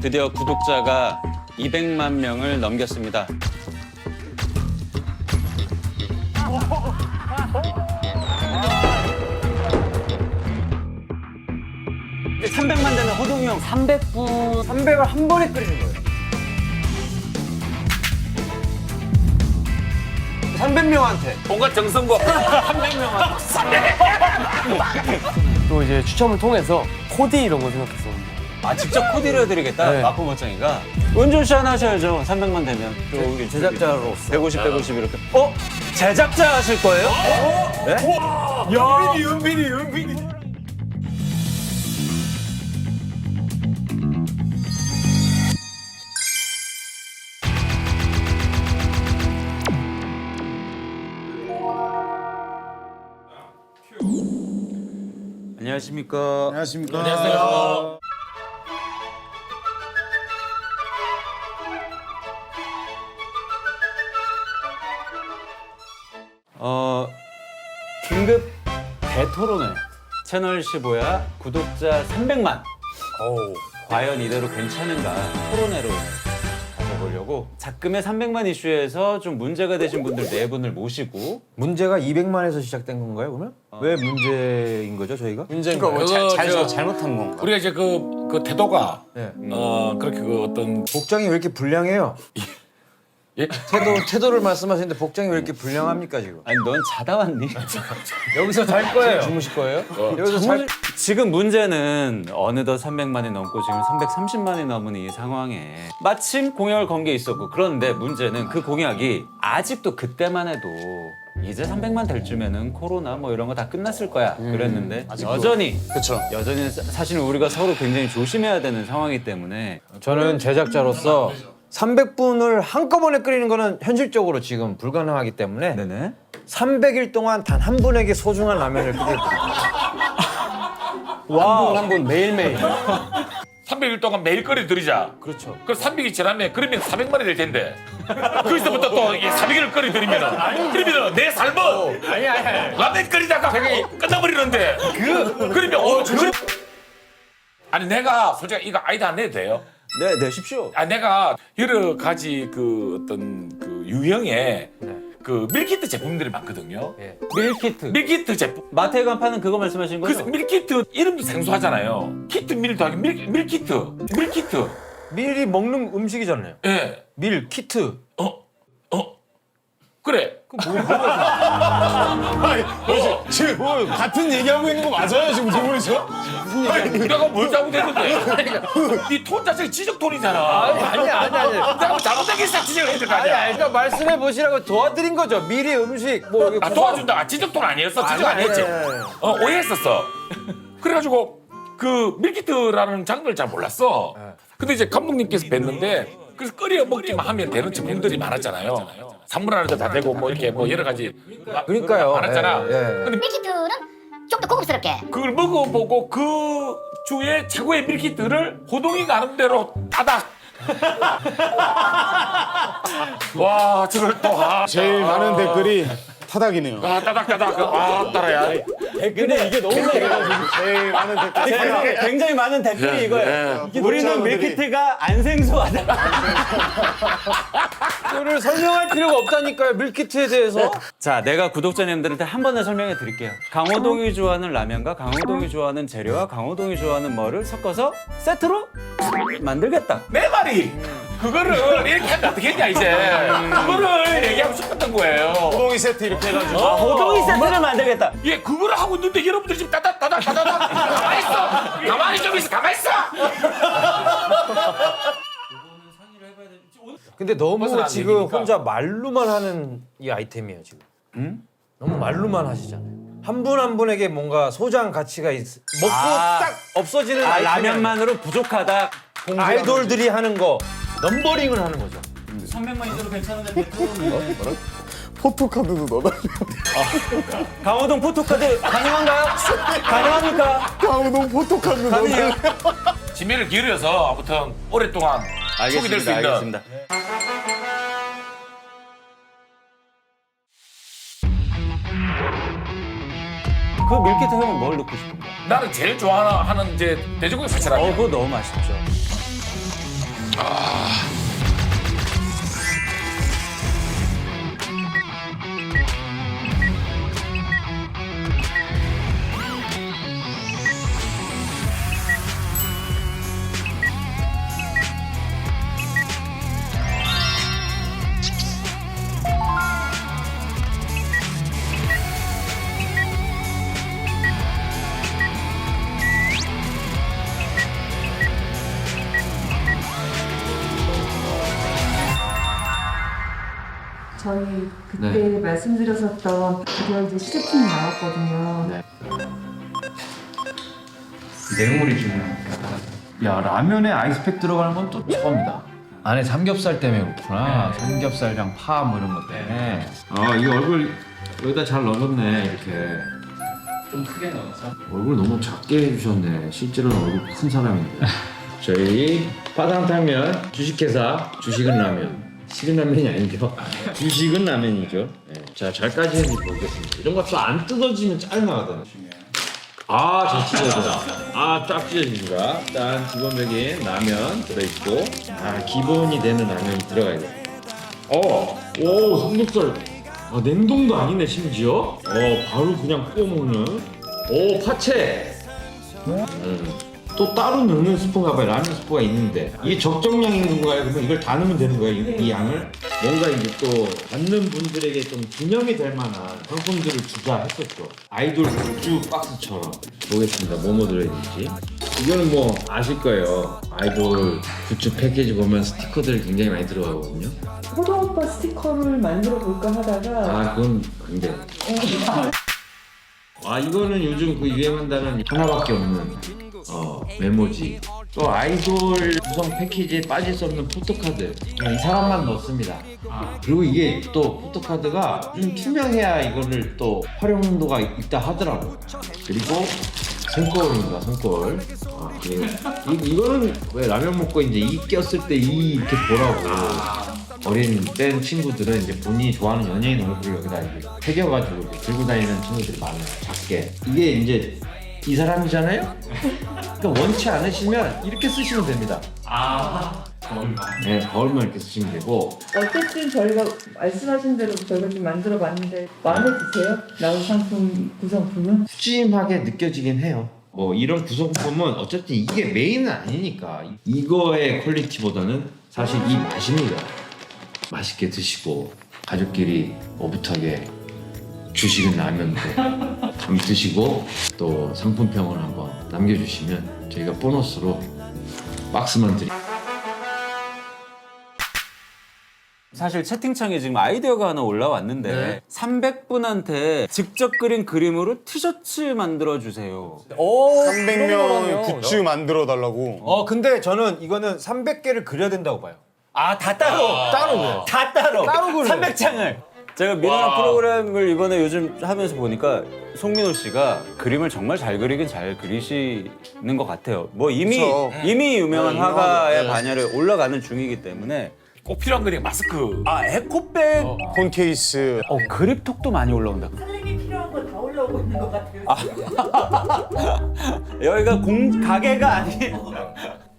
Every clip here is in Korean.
드디어 구독자가 200만 명을 넘겼습니다. 이제 300만 되면 호동이 형 300분 300을 한 번에 끓이는 거예요. 300명한테. 온갖 정성과 300명한테. 또 이제 추첨을 통해서 코디 이런 거 생각했었는데. 아 직접 코디를 해드리겠다. 네. 마포 멋쟁이가 은준 씨 하나 하셔야죠. 300만 되면 또 우리 제작자로서. 150, 150 이렇게. 제작자 하실 거예요? 은빈이. 안녕하십니까. 안녕하십니까. 안녕하세요. 긴급 대토론회. 채널 15야 구독자 300만. 과연 이대로 괜찮은가 토론회로 가져보려고 작금의 300만 이슈에서 좀 문제가 되신 분들 4분을 모시고 문제가 200만에서 시작된 건가요, 그러면? 왜 문제인 거죠, 저희가? 문제인가요? 그거 잘못한 건가? 우리가 이제 그 태도가 네. 그렇게 그 어떤 복장이 왜 이렇게 불량해요? 예? 태도를 말씀하시는데 복장이 왜 이렇게 불량합니까, 지금? 아니 넌 자다 왔니? 여기서 잘 거예요. 주무실 거예요? 여기서 잘. 지금 문제는 어느덧 300만이 넘고 지금 330만이 넘은 이 상황에 마침 공약을 건 게 있었고 그런데 문제는 그 공약이 아직도 그때만 해도 이제 300만 될 쯤에는 코로나 뭐 이런 거 다 끝났을 거야 그랬는데 여전히 그렇죠. 여전히 사실은 우리가 서로 굉장히 조심해야 되는 상황이기 때문에 저는 제작자로서 300분을 한꺼번에 끓이는 거는 현실적으로 지금 불가능하기 때문에 네네 300일 동안 단 한 분에게 소중한 라면을 끓여드립니다. 한 분 매일매일. 300일 동안 매일 끓여 드리자. 그렇죠. 그 300이 지나면 그러면 400만이 될 텐데. 거기서부터 또 400일을 끓여 드리면은 그러면은 내 삶은 라면 끓이다가 끝나버리는데. 그러면 아니 내가 솔직히 이거 아이디어 안 내도 돼요? 네 내십시오. 아 내가 여러 가지 그 어떤 그 유형의 그 밀키트 제품들이 많거든요. 밀키트 밀키트 제품. 마트에 가면 파는 그거 말씀하시는 그래서 거죠? 밀키트 이름도 생소하잖아요. 키트 밀도 아니고 밀키트. 밀키트. 밀이 먹는 음식이잖아요. 예. 밀, 키트. 그래. 지금 같은 얘기하고 있는 거 맞아요, 지금 두 분이서? 아니, 내가 뭘 잘못했는데? 네 톤 자체가 지적 톤이잖아. 아니. 내가 뭐 잘못된 게 있어 지적을 해야 될 거 아니야. 그러니까 말씀해 보시라고 도와드린 거죠. 밀이 음식 뭐 이게 아 도와준다. 아, 지적 톤 아니었어. 지적 아니었지. 오해했었어. 그래가지고 그 밀키트라는 장르를 잘 몰랐어. 근데 이제 감독님께서 뵀는데 그래서 끓여 먹기만 하면 되는 제품들이 많았잖아요. 산물 안에도 다 되고 뭐 이렇게 뭐 여러 가지 그러니까요. 많았잖아. 예. 근데 밀키트는 좀 더 고급스럽게 그걸 먹어보고 그 주의 최고의 밀키트를 호동이 나름대로 따닥. 와 저걸 또 제일 많은 댓글이 타닥이네요. 따닥따닥 따라야. 근데 이게 너무 제일 많은 댓글. 굉장히 많은 댓글이 이거예요. 우리는 밀키트가 안 생소하다. 이거를 설명할 필요가 없다니까요. 밀키트에 대해서. 자, 내가 구독자님들한테 한 번에 설명해 드릴게요. 강호동이 좋아하는 라면과 강호동이 좋아하는 재료와 강호동이 좋아하는 뭐를 섞어서 세트로 만들겠다. 내 말이 그거를 이렇게 하면 어떻게 했냐 이제 그거를 얘기하고 싶었던 거예요. 호동이 세트 이렇게 해가지고. 호동이 세트를 만들겠다. 예, 그거를 하고 있는데 여러분들 지금 따닥따닥 가만히 있어. 가만히 좀 있어. 가만히 있어. 근데 너무 벗어난 지금 얘기니까. 혼자 말로만 하는 이 아이템이에요, 지금. 너무 말로만 하시잖아요. 한 분 한 분에게 뭔가 소장 가치가 먹고 딱 없어지는 아이템이 라면만으로 부족하다. 아니에요. 아이돌들이 하는 거 넘버링을 하는 거죠. 300만 이대로 괜찮은데 포토카드도 넣어달래요. 강호동 포토카드 가능한가요? 가능합니까? 강호동 포토카드도 넣어달래요. 지면을 기울여서 아무튼 오랫동안 속이 될 수 있는. 알겠습니다. 그 밀키트 형은 뭘 넣고 싶은가? 나는 제일 좋아하는 이제 돼지고기 사시라면. 그거 너무 맛있죠. 저희 그때 말씀드렸었던 드디어 이제 시제품이 나왔거든요. 내용물이 중요합니다. 야, 라면에 아이스팩 들어가는 건 또 처음이다. 안에 삼겹살 때문에 그렇구나. 삼겹살이랑 파 뭐 이런 것 때문에. 아, 이 얼굴 여기다 잘 넣어줬네, 이렇게. 좀 크게 넣어서. 얼굴 너무 작게 해주셨네. 실제로는 얼굴 큰 사람인데. 저희 파당탕면 주식회사 주식은 라면. 식은 라면이 아니죠. 주식은 라면이죠. 네. 자, 잘까지 했는지 보겠습니다. 이런 것도 안 뜯어지면 짜증나거든. 아, 잘 찢어져라. 아, 쫙 찢어집니다. 일단 기본적인 라면 들어있고, 아, 기본이 되는 라면이 들어가야 돼. 오, 삼겹살. 아, 냉동도 아니네, 심지어. 바로 그냥 구워 먹는. 오, 파채. 또 따로 넣는 스프가 봐요. 라면 스프가 있는데 이게 적정량인 건가요? 그러면 이걸 다 넣으면 되는 거예요? 이 양을? 뭔가 이제 또 받는 분들에게 좀 기념이 될 만한 상품들을 주자 했었죠. 아이돌 굿즈 박스처럼. 보겠습니다. 뭐뭐 들어있는지. 이거는 뭐 아실 거예요. 아이돌 굿즈 패키지 보면 스티커들이 굉장히 많이 들어가거든요. 호동 오빠 스티커를 만들어 볼까 하다가 아, 그건 안 돼. 아, 이거는 요즘 그 유행한다는 하나밖에 없는 메모지. 또 아이돌 구성 패키지에 빠질 수 없는 포토카드. 그냥 이 사람만 넣습니다. 그리고 이게 또 포토카드가 좀 투명해야 이거를 또 활용도가 있다 하더라고요. 그리고 손거울입니다. 손거울. 그리고 이거는 왜 라면 먹고 이제 이 꼈을 때 이 이렇게 보라고. 어린 뺀 친구들은 이제 본인이 좋아하는 연예인 얼굴을 여기다 이렇게 새겨가지고 이렇게 들고 다니는 친구들이 많아요. 작게. 이게 이제 이 사람이잖아요? 그러니까 원치 않으시면 이렇게 쓰시면 됩니다. 거울만. 네, 거울만 이렇게 쓰시면 되고. 어쨌든 저희가 말씀하신 대로 저희가 좀 만들어 봤는데 마음에 드세요? 나온 상품 구성품은? 푸짐하게 느껴지긴 해요. 뭐 이런 구성품은 어쨌든 이게 메인은 아니니까 이거의 퀄리티보다는 사실 이 맛입니다. 맛있게 드시고 가족끼리 오붓하게 주식은 라면도 좀 드시고 또 상품평을 한번 남겨주시면 저희가 보너스로 박스만 드릴게요. 사실 채팅창에 지금 아이디어가 하나 올라왔는데 300분한테 직접 그린 그림으로 티셔츠 만들어 주세요. 300명 굿즈 만들어 달라고. 근데 저는 이거는 300개를 그려야 된다고 봐요. 다 따로 따로 그래요. 다 따로 따로 그려. 300장을. 제가 민호랑 프로그램을 이번에 요즘 하면서 보니까 송민호 씨가 그림을 정말 잘 그리긴 잘 그리시는 것 같아요. 뭐 이미 그쵸. 유명한 화가의 네. 반열에 올라가는 중이기 때문에. 꼭 필요한 거는 마스크. 에코백. 폰 케이스. 그립톡도 많이 올라온다. 살림이 필요한 거 다 올라오고 있는 것 같아요. 여기가 가게가 아니에요.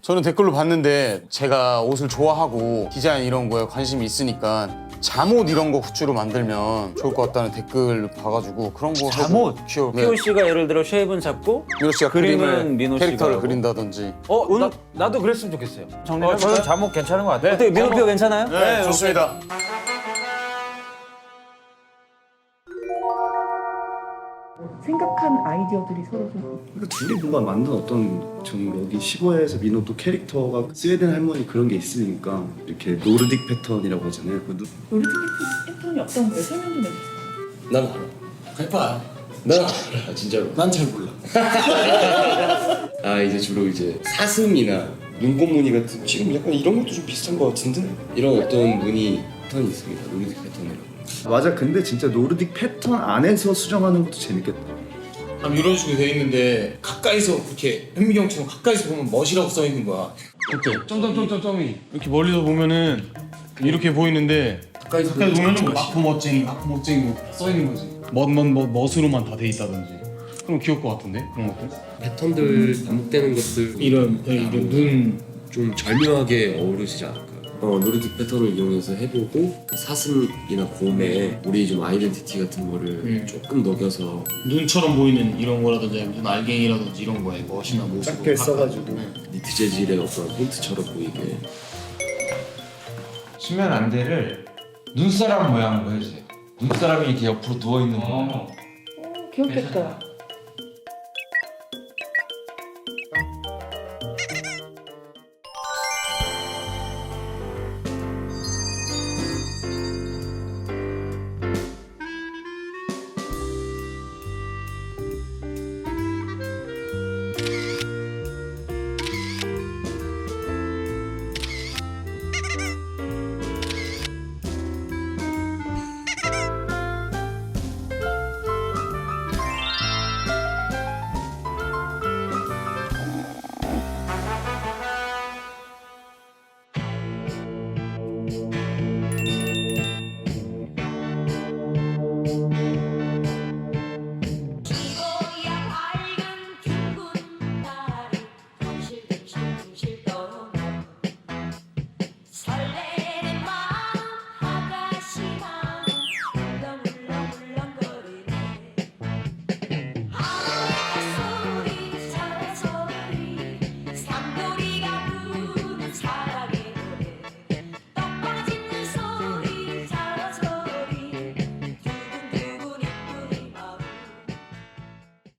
저는 댓글로 봤는데 제가 옷을 좋아하고 디자인 이런 거에 관심이 있으니까 잠옷 이런 거 굿즈로 만들면 좋을 것 같다는 댓글 봐가지고 그런 거 잠옷? 귀여워. 피오 씨가 예를 들어 쉐입은 잡고 민호 씨가 그림은 그림을 민호 씨가 캐릭터를 하고. 그린다든지. 나도 그랬으면 좋겠어요. 정리해볼까요? 저는 잠옷 괜찮은 것 같아요. 어떻게 민호 피오 괜찮아요? 네, 좋습니다. 생각한 아이디어들이 서로 좀 그러니까 둘이 뭔가 만든 어떤 좀 여기 15회에서 민호 또 캐릭터가 스웨덴 할머니 그런 게 있으니까 이렇게 노르딕 패턴이라고 하잖아요. 노르딕 패턴이 어떤 거예요? 설명 좀 해주세요. 난 알아. 해봐. 난 알아 진짜로. 난 잘 몰라. 아 이제 주로 이제 사슴이나 눈곱 무늬 같은 지금 약간 이런 것도 좀 비슷한 것 같은데 이런 어떤 무늬 패턴이 있습니다. 노르딕 패턴이라고. 맞아. 근데 진짜 노르딕 패턴 안에서 수정하는 것도 재밌겠다. 이런 식으로 돼 있는데 가까이서 그렇게 현미경처럼 가까이서 보면 멋이라고 써 있는 거야. 어때? 점점점점점이 이렇게 멀리서 보면은 이렇게 보이는데 가까이서 보면은 마크 멋쟁이 써 있는 거지. 멋으로만 다 돼 있다든지. 그럼 귀여울 것 같은데 그런 것들. 패턴들 반복되는 것들 이런 눈 좀 절묘하게 어우러지지 않을까. 노르딕 패턴을 이용해서 해보고 사슴이나 곰에 우리 좀 아이덴티티 같은 거를 조금 녹여서 눈처럼 보이는 이런 거라든지 무슨 알갱이라든지 이런 거에 멋이나 모습 작게 써가지고 니트 재질의 어떤 폰트처럼 보이게. 수면 안대를 눈사람 모양으로 해주세요. 눈사람이 이렇게 옆으로 누워 있는 거. 귀엽겠다.